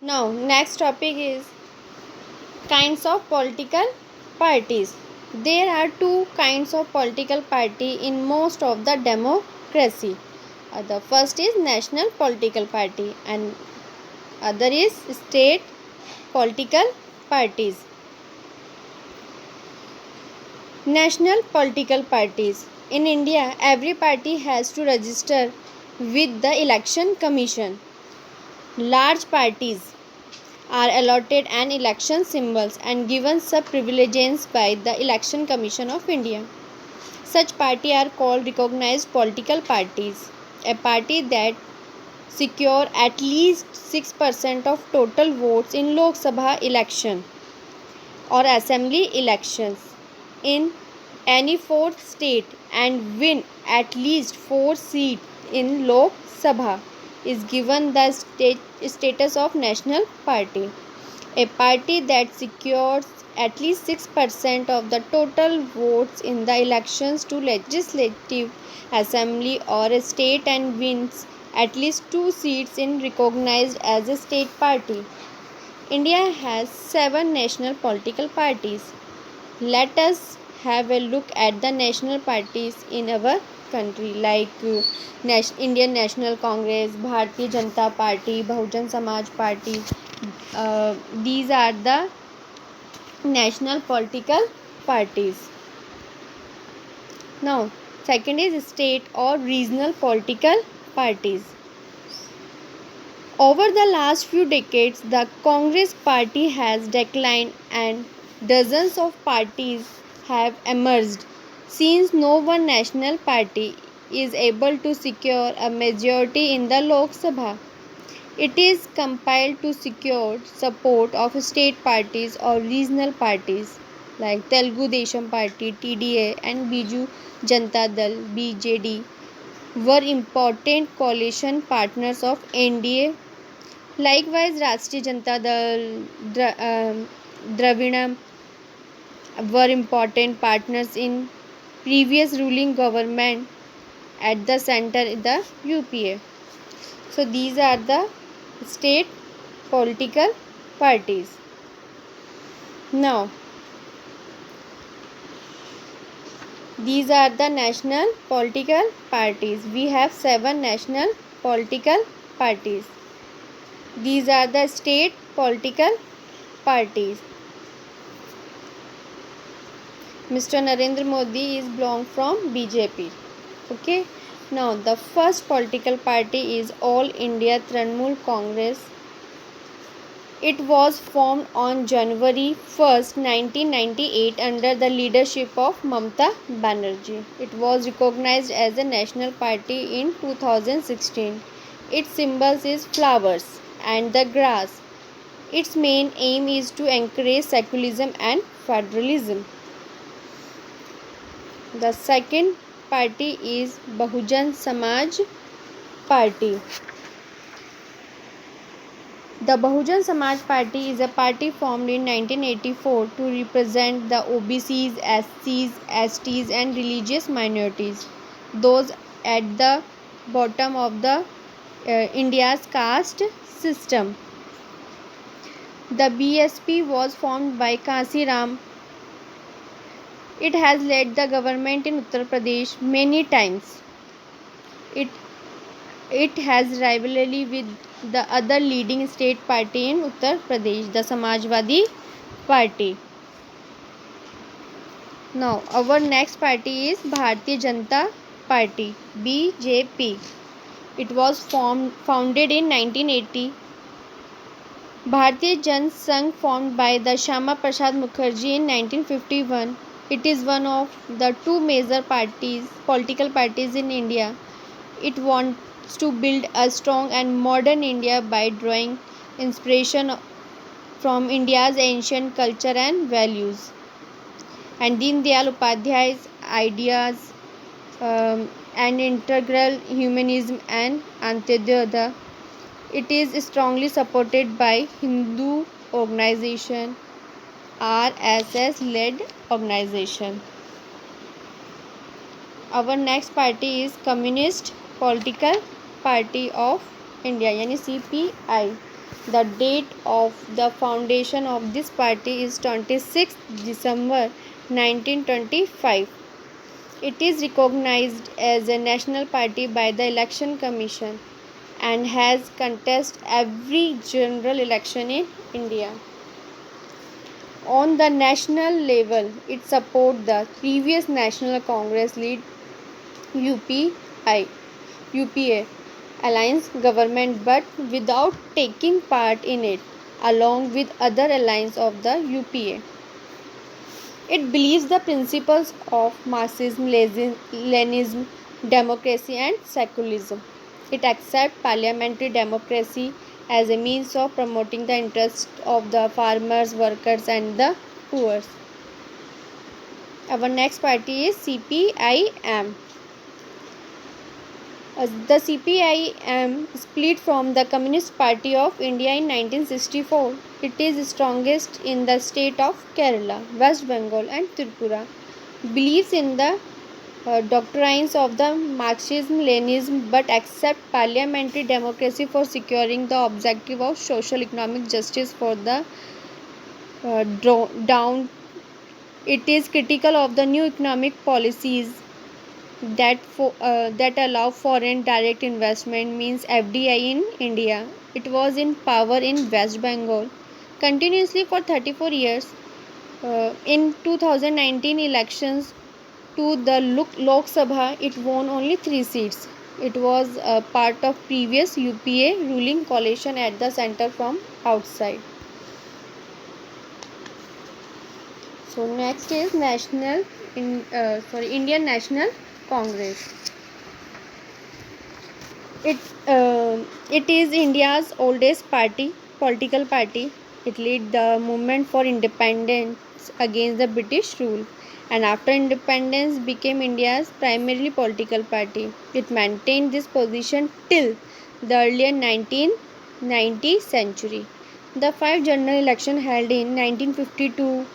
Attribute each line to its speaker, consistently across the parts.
Speaker 1: Now, next topic is kinds of political parties. There are two kinds of political party in most of the democracy. The first is national political party and other is state political parties. National political parties. In India, every party has to register with the Election Commission. Large parties are allotted an election symbols and given sub privileges by the Election Commission of India. Such parties are called recognized political parties. A party that secure at least 6% of total votes in Lok Sabha election or assembly elections in any fourth state and win at least 4 seats in Lok Sabha is given the status of national party. A party that secures at least 6% of the total votes in the elections to legislative assembly or a state and wins at least 2 seats is recognized as a state party. India has 7 national political parties. Let us have a look at the national parties in our country like Indian National Congress, Bharatiya Janata Party, Bahujan Samaj Party. These are the national political parties. Now, second is state or regional political parties. Over the last few decades, the Congress party has declined and dozens of parties have emerged. Since no one national party is able to secure a majority in the Lok Sabha, it is compelled to secure support of state parties or regional parties like Telugu Desam Party (TDA) and Biju Janata Dal (BJD) were important coalition partners of NDA. Likewise, Rashtriya Janata Dal, Dravidam were important partners in previous ruling government at the center in the UPA. So these are the state political parties. Now, these are the national political parties. We have 7 national political parties. These are the state political parties. Mr. Narendra Modi is belong from BJP. Okay. Now the first political party is All India Trinamool Congress. It was formed on January 1st, 1998 under the leadership of Mamata Banerjee. It was recognized as a national party in 2016. Its symbol is flowers and the grass. Its main aim is to encourage secularism and federalism. The second party is Bahujan Samaj Party. The Bahujan Samaj Party is a party formed in 1984 to represent the OBCs, SCs, STs and religious minorities, those at the bottom of the India's caste system. The BSP was formed by Kansi Ram. It has led the government in Uttar Pradesh many times. It has rivalry with the other leading state party in Uttar Pradesh, the Samajwadi Party. Now, our next party is Bharatiya Janata Party, BJP. It was founded in 1980. Bharatiya Jan Sangh formed by the Shyama Prasad Mukherjee in 1951. It is one of the 2 major political parties in India. It wants to build a strong and modern India by drawing inspiration from India's ancient culture and values. And Deen Dayal Upadhyay's ideas and integral humanism and Antyodaya. It is strongly supported by Hindu organization, RSS led organization. Our next party is Communist Political Party of India, यानी CPI. The date of the foundation of this party is 26th December 1925. It is recognized as a national party by the Election Commission and has contested every general election in India. On the national level, it supports the previous National Congress led UPI, UPA alliance government but without taking part in it, along with other allies of the UPA. It believes the principles of Marxism, Leninism, democracy and secularism. It accepts parliamentary democracy as a means of promoting the interests of the farmers, workers and the poor. Our next party is CPIM. The CPIM split from the Communist Party of India in 1964. It is strongest in the state of Kerala, West Bengal and Tripura. Believes in the doctrines of the Marxism-Leninism but accept parliamentary democracy for securing the objective of social economic justice for the down. It is critical of the new economic policies that allow foreign direct investment, means FDI in India. It was in power in West Bengal continuously for 34 years. In 2019 elections to the Lok Sabha, it won only 3 seats. It was a part of previous UPA ruling coalition at the center from outside. So next is Indian National Congress. It is India's oldest political party. It led the movement for independence against the British rule, and after independence became India's primarily political party. It maintained this position till the earlier 1990 century. The 5 general elections held in 1952,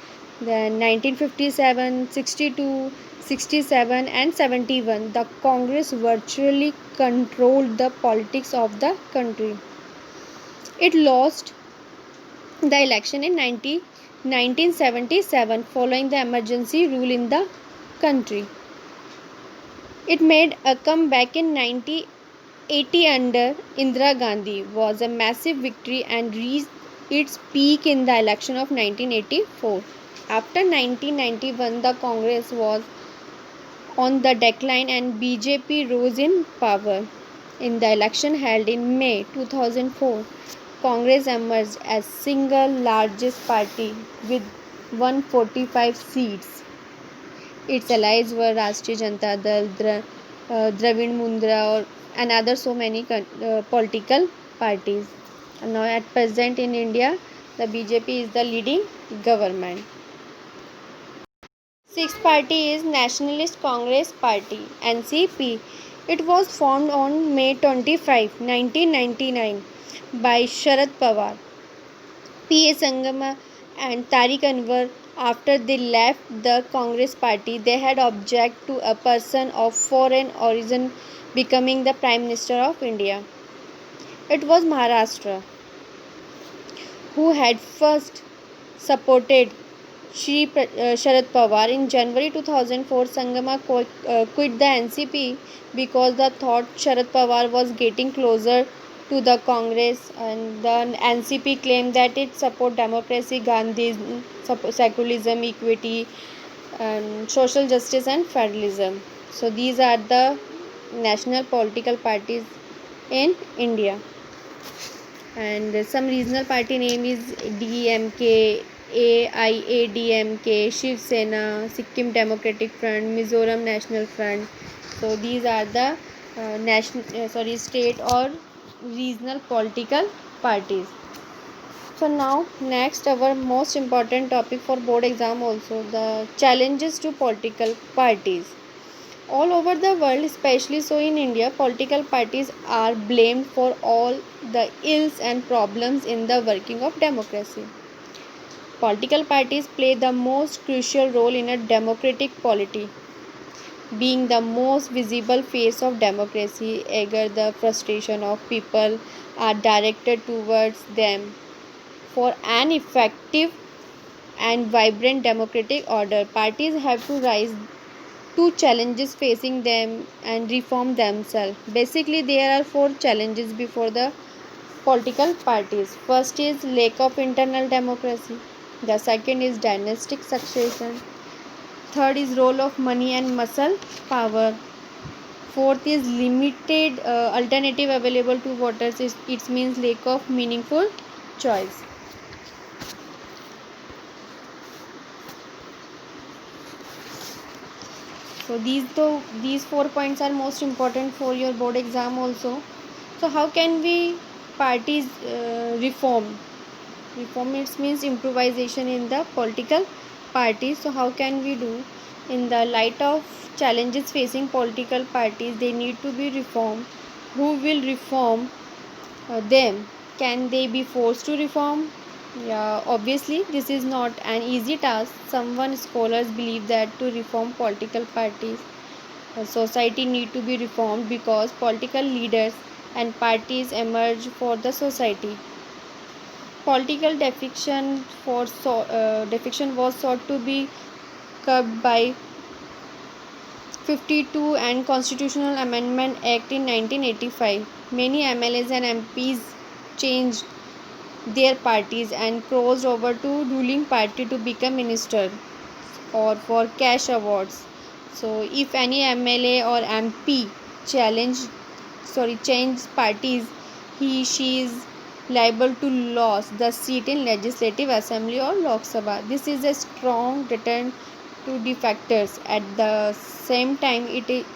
Speaker 1: then 1957, 62, 67 and 71, the Congress virtually controlled the politics of the country. It lost the election in 1977 following the emergency rule in the country. It made a comeback in 1980 under Indira Gandhi, was a massive victory and reached its peak in the election of 1984. After 1991, the Congress was on the decline and BJP rose in power. In the election held in May 2004, Congress emerged as single largest party with 145 seats. Its allies were Rashtriya Janata Dal, Dravid Mundra and other so many political parties. And now at present in India, the BJP is the leading government. Sixth party is Nationalist Congress Party (NCP). It was formed on May 25, 1999 by Sharad Pawar, P.A. Sangama and Tariq Anwar. After they left the Congress party, they had objected to a person of foreign origin becoming the Prime Minister of India. It was Maharashtra who had first supported Sharad Pawar. In January 2004, Sangama quit the NCP because they thought Sharad Pawar was getting closer to the Congress, and the NCP claimed that it support democracy, Gandhism, secularism, equity, and social justice and federalism. So these are the national political parties in India. And some regional party name is DMK, AIADMK, Shiv Sena, Sikkim Democratic Front, Mizoram National Front. So these are the state or regional political parties. So now next, our most important topic for board exam also, the challenges to political parties. All over the world, especially so in India, political parties are blamed for all the ills and problems in the working of democracy. Political parties play the most crucial role in a democratic polity, being the most visible face of democracy, anger the frustration of people are directed towards them. For an effective and vibrant democratic order, parties have to rise to challenges facing them and reform themselves. Basically, there are four challenges before the political parties. First is lack of internal democracy. The second is dynastic succession. Third is role of money and muscle power. Fourth is limited alternative available to voters. It means lack of meaningful choice. So these 4 points are most important for your board exam also. So how can we parties reform? Reform it means improvisation in the political parties. So how can we do? In the light of challenges facing political parties, they need to be reformed. Who will reform them? Can they be forced to reform? Yeah, obviously this is not an easy task. Some scholars believe that to reform political parties, society need to be reformed because political leaders and parties emerge for the society. Political defection was sought to be curbed by 52 and Constitutional Amendment Act in 1985. Many MLAs and MPs changed their parties and crossed over to ruling party to become minister or for cash awards. So if any MLA or MP change parties, she is liable to lose the seat in Legislative Assembly or Lok Sabha. This is a strong deterrent to defectors. At the same time, it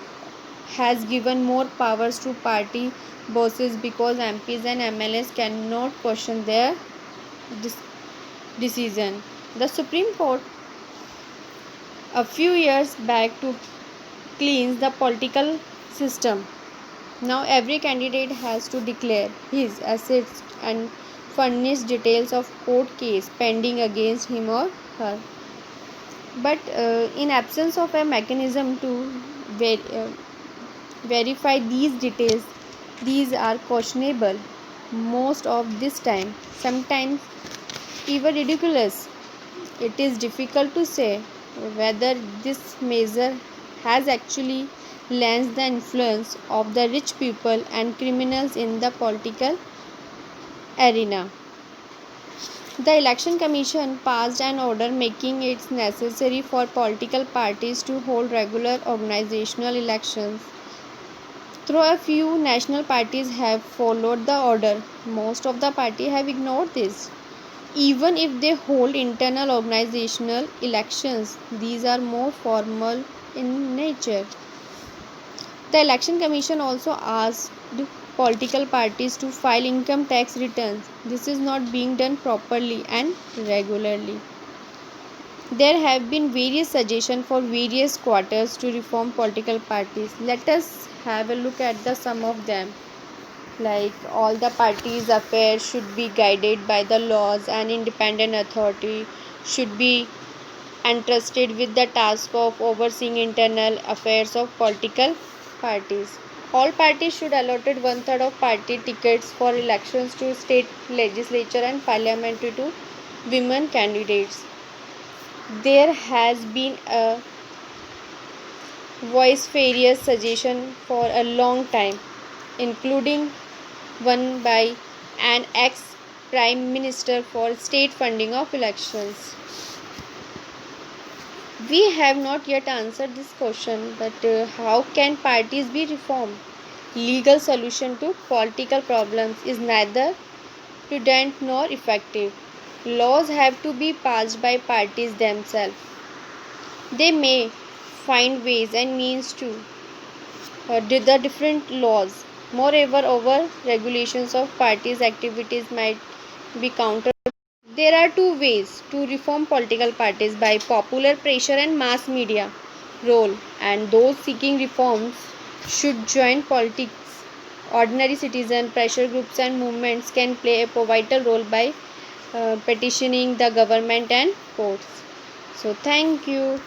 Speaker 1: has given more powers to party bosses because MPs and MLAs cannot question their decision. The Supreme Court a few years back to cleanse the political system. Now every candidate has to declare his assets and furnish details of court case pending against him or her. But in absence of a mechanism to verify these details, these are questionable most of this time, sometimes even ridiculous. It is difficult to say whether this measure has actually lends the influence of the rich people and criminals in the political arena. The Election Commission passed an order making it necessary for political parties to hold regular organizational elections. Though a few national parties have followed the order, most of the parties have ignored this. Even if they hold internal organizational elections, these are more formal in nature. The Election Commission also asked political parties to file income tax returns. This is not being done properly and regularly. There have been various suggestions for various quarters to reform political parties. Let us have a look at the some of them. Like all the parties' affairs should be guided by the laws, and independent authority should be entrusted with the task of overseeing internal affairs of political parties. All parties should allotted one-third of party tickets for elections to state legislature and parliamentary to women candidates. There has been a voice-various suggestion for a long time, including one by an ex-prime minister for state funding of elections. We have not yet answered this question, but how can parties be reformed? Legal solution to political problems is neither prudent nor effective. Laws have to be passed by parties themselves. They may find ways and means to do the different laws. Moreover, over regulations of parties' activities might be countered. There are two ways to reform political parties: by popular pressure and mass media role, and those seeking reforms should join politics. Ordinary citizen pressure groups and movements can play a vital role by petitioning the government and courts. So thank you.